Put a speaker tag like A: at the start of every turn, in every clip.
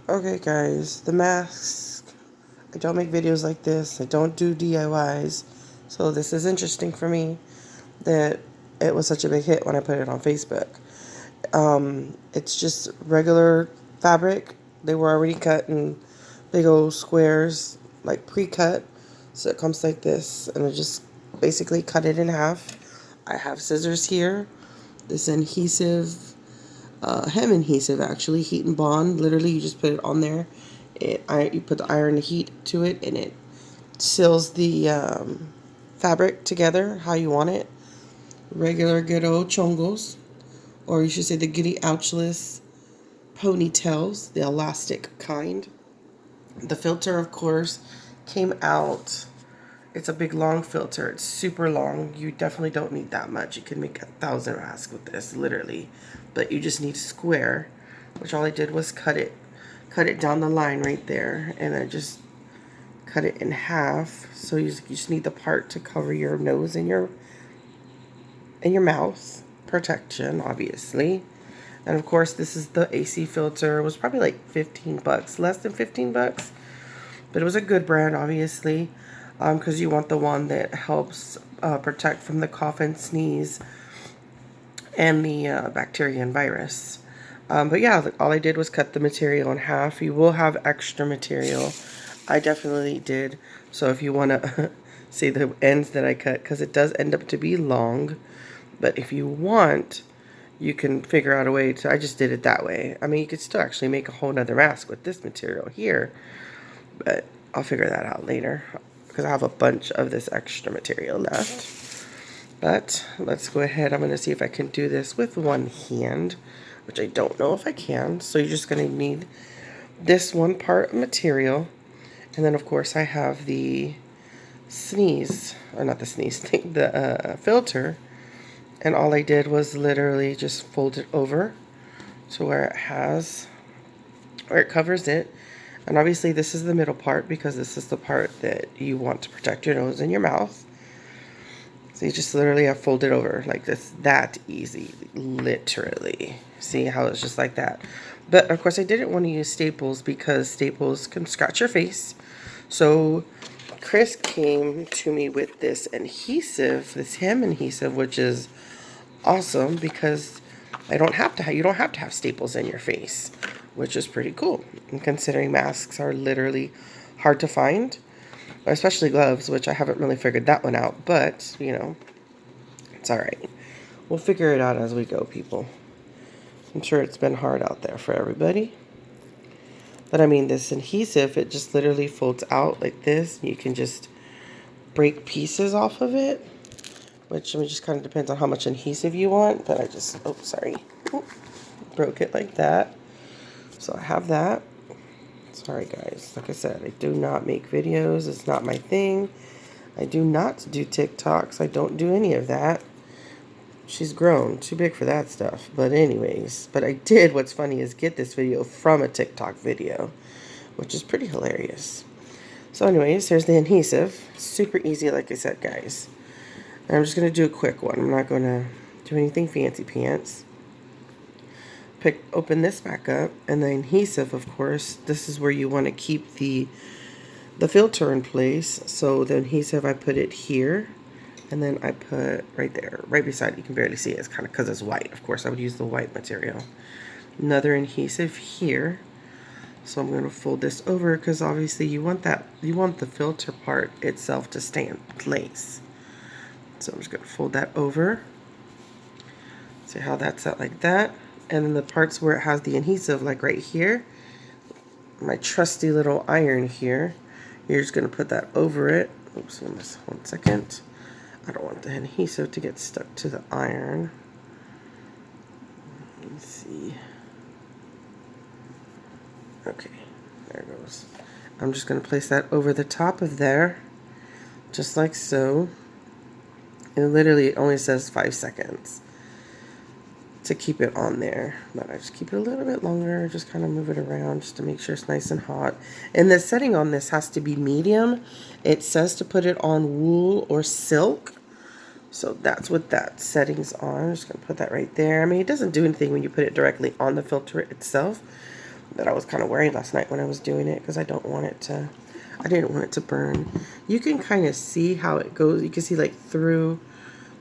A: Okay guys, the mask. I don't make videos like this. I don't do DIYs. So this is interesting for me that it was such a big hit when I put it on Facebook. It's just regular fabric. They were already cut in big old squares, like pre-cut. So it comes like this, and I just basically cut it in half. I have scissors here. This adhesive, hem adhesive actually, heat and bond. Literally, you just put it on there. You put the iron heat to it, and it seals the fabric together how you want it. Regular good old chongos, or you should say the giddy ouchless ponytails, the elastic kind. The filter, of course, came out. It's a big long filter. It's super long. You definitely don't need that much. You can make 1,000 masks with this, literally. But you just need square, which all I did was cut it down the line right there, and I just cut it in half. So you just need the part to cover your nose and your mouth. Protection, obviously. And of course, this is the AC filter. It was probably like 15 bucks, less than 15 bucks. But it was a good brand, obviously, because you want the one that helps protect from the cough and sneeze and the bacteria and virus. But yeah, all I did was cut the material in half. You will have extra material. I definitely did. So if you want to see the ends that I cut, because it does end up to be long. But if you want, you can figure out a way to, I just did it that way. I mean, you could still actually make a whole nother mask with this material here. But I'll figure that out later because I have a bunch of this extra material left. But let's go ahead. I'm going to see if I can do this with one hand, which I don't know if I can. So you're just going to need this one part of material. And then, of course, I have the sneeze, or not the sneeze thing, the filter. And all I did was literally just fold it over to where it covers it. And obviously this is the middle part because this is the part that you want to protect your nose and your mouth. So you just literally have folded over like this, that easy, literally. See how it's just like that. But of course I didn't want to use staples because staples can scratch your face. So Chris came to me with this adhesive, this hem adhesive, which is awesome because you don't have to have staples in your face, which is pretty cool. And considering masks are literally hard to find, especially gloves, which I haven't really figured that one out, but you know, it's all right. We'll figure it out as we go, people. I'm sure it's been hard out there for everybody. But I mean, this adhesive, it just literally folds out like this. You can just break pieces off of it, which I mean, just kind of depends on how much adhesive you want. But I just, broke it like that. So I have that. Sorry guys, like I said, I do not make videos. It's not my thing. I do not do TikToks. I don't do any of that. She's grown, too big for that stuff. But anyways, but I did, what's funny is get this video from a TikTok video, which is pretty hilarious. So anyways, here's the adhesive. Super easy, like I said, guys. And I'm just going to do a quick one. I'm not going to do anything fancy pants. Open this back up, and the adhesive, of course, this is where you want to keep the filter in place. So the adhesive, I put it here, and then I put right there, right beside it. You can barely see it. It's kind of because it's white. Of course, I would use the white material. Another adhesive here. So I'm going to fold this over because obviously you want the filter part itself to stay in place. So I'm just going to fold that over. See how that's set like that. And then the parts where it has the adhesive, like right here, my trusty little iron here, you're just going to put that over it. Oops, 1 second. I don't want the adhesive to get stuck to the iron. Let me see. Okay, there it goes. I'm just going to place that over the top of there, just like so. And literally it only says 5 seconds to keep it on there, but I just keep it a little bit longer, just kind of move it around just to make sure it's nice and hot. And the setting on this has to be medium. It says to put it on wool or silk, so that's what that setting's on. I'm just gonna put that right there. I mean, it doesn't do anything when you put it directly on the filter itself, that I was kind of wearing last night when I was doing it because I didn't want it to burn. You can kind of see how it goes. You can see like through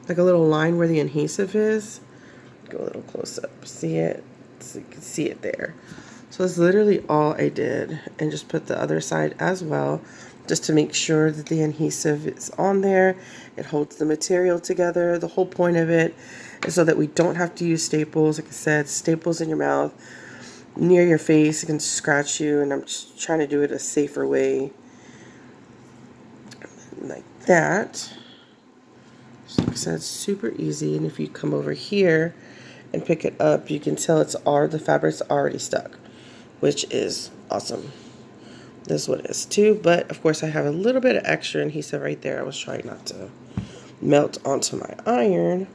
A: like a little line where the adhesive is. Go a little close up. See it? So you can see it there. So that's literally all I did, and just put the other side as well, just to make sure that the adhesive is on there. It holds the material together. The whole point of it is so that we don't have to use staples. Like I said, staples in your mouth, near your face, it can scratch you, and I'm just trying to do it a safer way, like that. So like I said, it's super easy, and if you come over here and pick it up, you can tell the fabric's already stuck, which is awesome. This is what it is too, but of course I have a little bit of extra adhesive right there. I was trying not to melt onto my iron.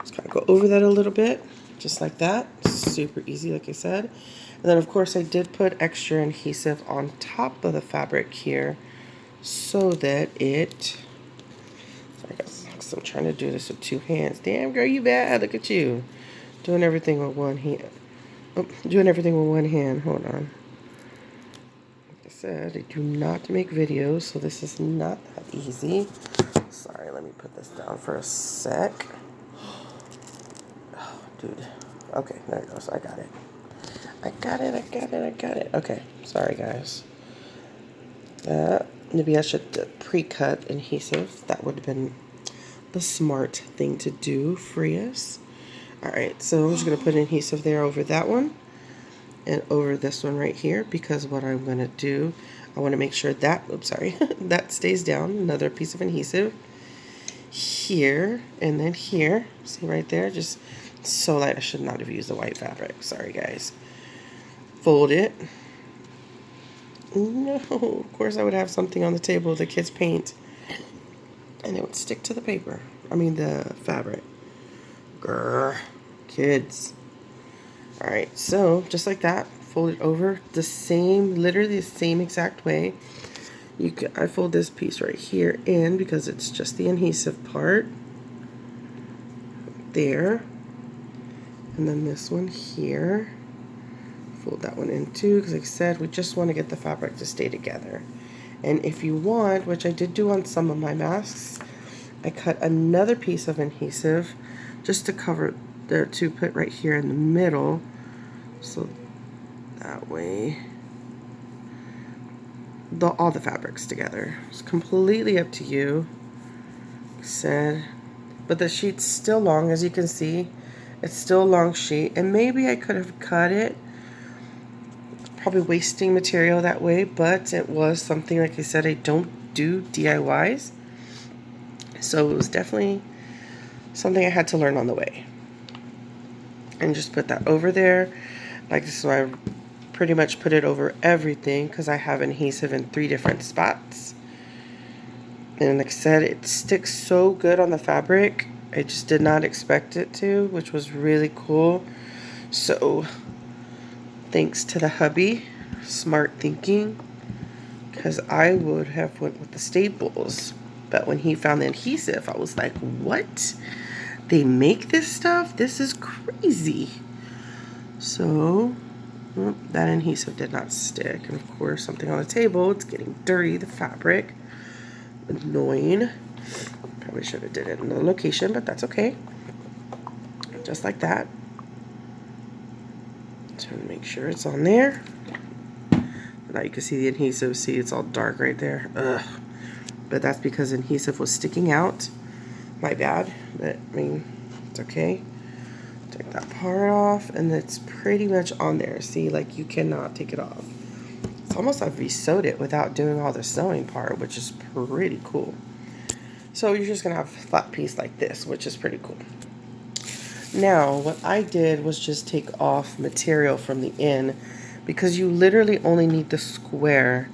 A: Just kind of go over that a little bit, just like that. Super easy, like I said. And then of course I did put extra adhesive on top of the fabric here so that it, I'm trying to do this with two hands. Damn girl, you bad. Look at you. Doing everything with one hand. Oh, doing everything with one hand. Hold on. Like I said, I do not make videos, so this is not that easy. Sorry, let me put this down for a sec. Oh, dude. Okay, there it goes. I got it. I got it. Okay, sorry guys. Maybe I should pre-cut adhesive. That would have been the smart thing to do for us. Alright, so I'm just going to put adhesive there over that one and over this one right here, because what I'm going to do, I want to make sure that, oops, sorry, that stays down. Another piece of adhesive here and then here. See right there? Just so light. I should not have used the white fabric. Sorry, guys. Fold it. No, of course I would have something on the table the kids paint, and it would stick to the paper. I mean the fabric. Grr, kids. Alright, so just like that, fold it over the same, literally the same exact way. I fold this piece right here in because it's just the adhesive part. There. And then this one here. Fold that one in too, because like I said, we just want to get the fabric to stay together. And if you want, which I did do on some of my masks, I cut another piece of adhesive just to cover there, to put right here in the middle, so that way all the fabrics together. It's completely up to you, like I said, but the sheet's still long, as you can see. It's still a long sheet, and maybe I could have cut it, probably wasting material that way, but it was something, like I said, I don't do DIYs, so it was definitely something I had to learn on the way. And just put that over there, like so I pretty much put it over everything because I have adhesive in 3 different spots. And like I said, it sticks so good on the fabric. I just did not expect it to, which was really cool. So thanks to the hubby, smart thinking, because I would have went with the staples. But when he found the adhesive, I was like, what? They make this stuff? This is crazy. So that adhesive did not stick. And of course, something on the table, it's getting dirty, the fabric. Annoying. Probably should have did it in the location, but that's okay. Just like that. Trying to make sure it's on there. Now you can see the adhesive. See, it's all dark right there. Ugh. But that's because adhesive was sticking out. My bad. But, I mean, it's okay. Take that part off, and it's pretty much on there. See, like, you cannot take it off. It's almost like we sewed it without doing all the sewing part, which is pretty cool. So you're just going to have a flat piece like this, which is pretty cool. Now, what I did was just take off material from the end, because you literally only need the square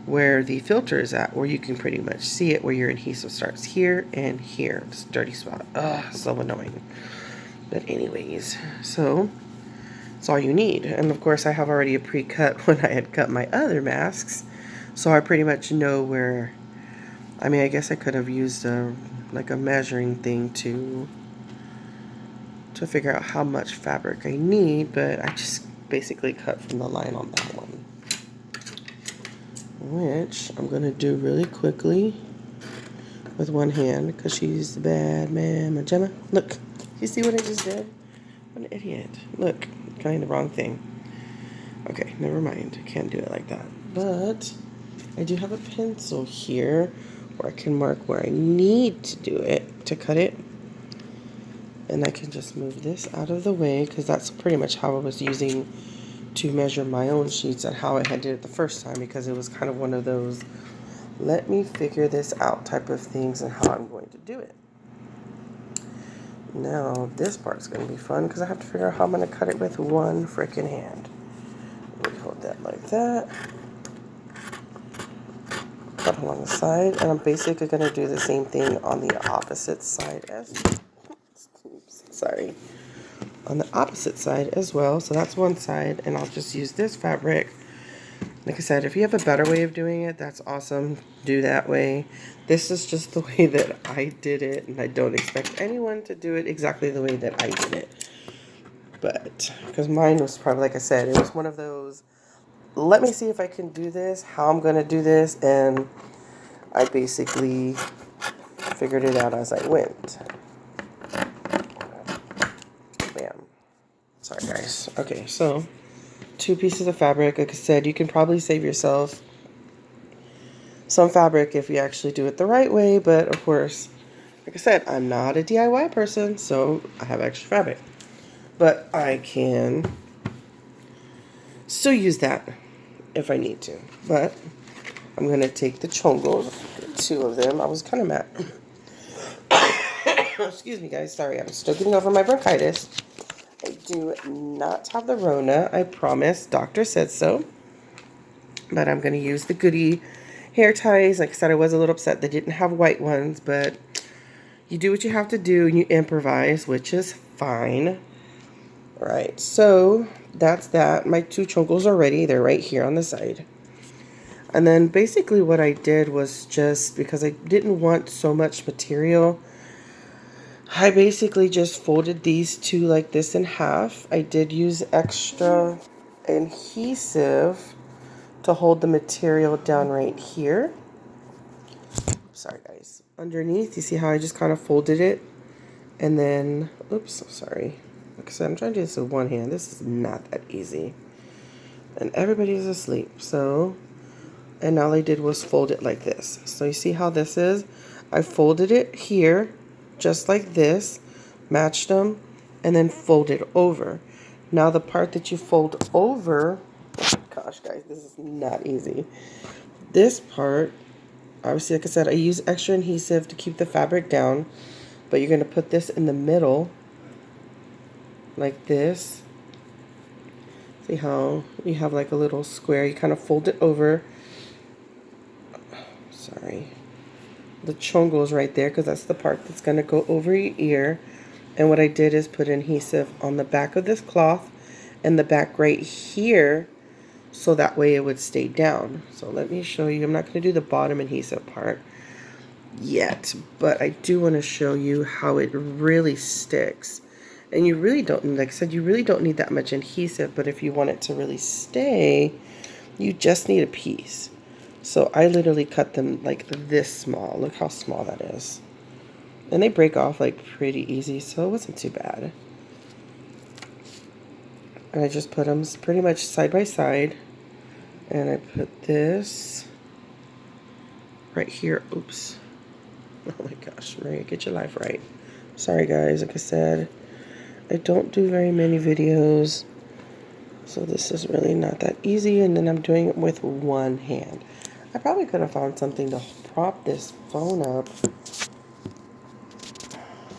A: where the filter is at, where you can pretty much see it, where your adhesive starts here and here. This dirty spot. Ugh, so annoying. But anyways, so that's all you need. And of course I have already a pre-cut when I had cut my other masks, so I pretty much know where, I mean, I guess I could have used like a measuring thing to figure out how much fabric I need, but I just basically cut from the line on that one, which I'm going to do really quickly with one hand because she's the bad man. Gemma, look. You see what I just did? What an idiot. Look, kind of the wrong thing. Okay, never mind. I can't do it like that. But I do have a pencil here where I can mark where I need to do it, to cut it. And I can just move this out of the way because that's pretty much how I was using to measure my own sheets and how I had did it the first time, because it was kind of one of those let me figure this out type of things and how I'm going to do it. Now this part's going to be fun because I have to figure out how I'm going to cut it with one freaking hand. Let me hold that like that. Cut along the side, and I'm basically going to do the same thing on the opposite side as on the opposite side as well. So that's one side, and I'll just use this fabric. Like I said, if you have a better way of doing it, that's awesome. Do that way. This is just the way that I did it, and I don't expect anyone to do it exactly the way that I did it. But because mine was probably, like I said, it was one of those, let me see if I can do this, how I'm going to do this, and I basically figured it out as I went. Bam. Sorry, guys. Okay, so 2 pieces of fabric. Like I said, you can probably save yourself some fabric if you actually do it the right way, but of course, like I said, I'm not a DIY person, so I have extra fabric. But I can still use that if I need to. But I'm going to take the chongos, 2 of them. I was kind of mad. Excuse me, guys. Sorry, I'm still getting over my bronchitis. I do not have the Rona. I promise. Doctor said so. But I'm going to use the Goody hair ties. Like I said, I was a little upset they didn't have white ones, but you do what you have to do and you improvise, which is fine. All right, so that's that. My 2 chongos are ready. They're right here on the side. And then basically what I did was, just because I didn't want so much material, I basically just folded these 2 like this in half. I did use extra adhesive to hold the material down right here. Sorry, guys. Underneath, you see how I just kind of folded it? And then, oops, sorry. Like I said, I'm trying to do this with one hand. This is not that easy. And everybody's asleep, so... And all I did was fold it like this. So you see how this is? I folded it here, just like this, matched them, and then folded over. Now the part that you fold over, gosh guys, this is not easy. This part, obviously like I said, I use extra adhesive to keep the fabric down, but you're going to put this in the middle, like this. See how you have like a little square, you kind of fold it over. Sorry, the chongo is right there because that's the part that's going to go over your ear. And what I did is put adhesive on the back of this cloth and the back right here, so that way it would stay down. So let me show you. I'm not going to do the bottom adhesive part yet, but I do want to show you how it really sticks. And you really don't, like I said, you really don't need that much adhesive, but if you want it to really stay, you just need a piece. So I literally cut them like this small. Look how small that is. And they break off like pretty easy, so it wasn't too bad. And I just put them pretty much side by side. And I put this right here. Oops. Oh my gosh, Maria, get your life right. Sorry guys, like I said, I don't do very many videos. So this is really not that easy, and then I'm doing it with one hand. I probably could have found something to prop this phone up